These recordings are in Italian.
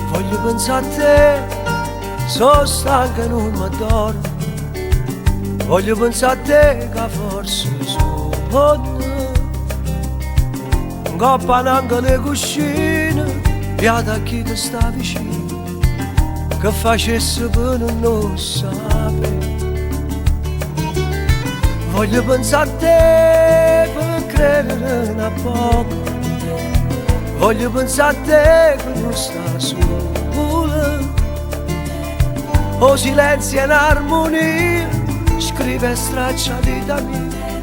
Voglio pensare a te, sono stanca e non mi addormo. Voglio pensare a te che forse sono un coppa anche le cuscine, piata a chi ti sta vicino, che facesse per non sapere. Voglio pensare a te per credere a poco. Voglio pensare a te che non sta solo. O silenzio in armonia, scrive straccia vita mia,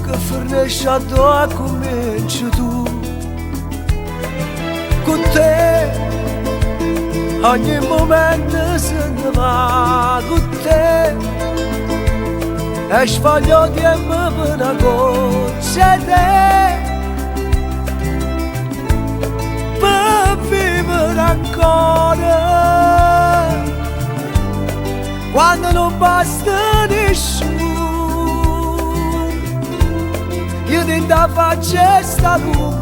che fornisce a tua cominci tu. Con te ogni momento se ne va, con te e sfoglio tempo per una goccia di te. Vivere ancora quando non basta nessuno, io ti da faccia sta luce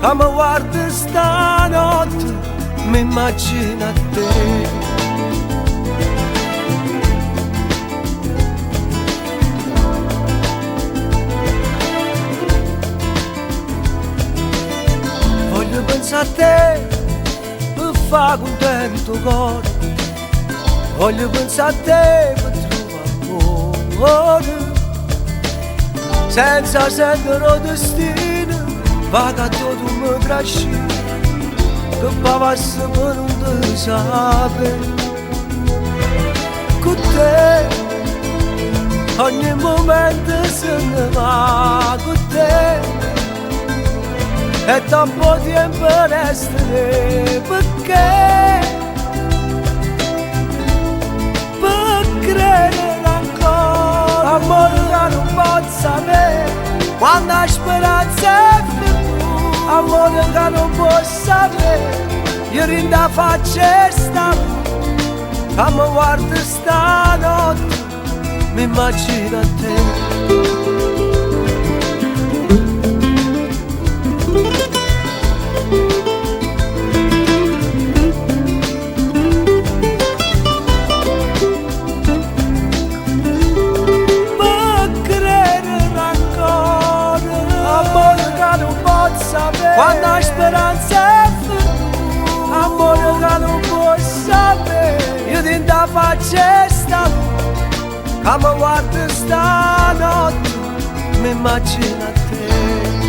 che mi guarda stanotte, mi immagino a te. Voglio pensare a te per far contento il cuore. Voglio pensare a te per trovare amore, senza sentire il destino, vaga tutto mi trascina, che pavasse per non te sapere. Con te ogni momento se ne va, con te è troppo tempo restare, perché credere ancora, amore che non posso avere, quando la speranza è finita, amore che non posso avere, io rinda faccia sta, che mi guarda stanotte, mi immagino a te. Quando la speranza è finita, amore che non puoi sapere, io ti da faccia sta, che mi guarda stanotte, mi immagino a te.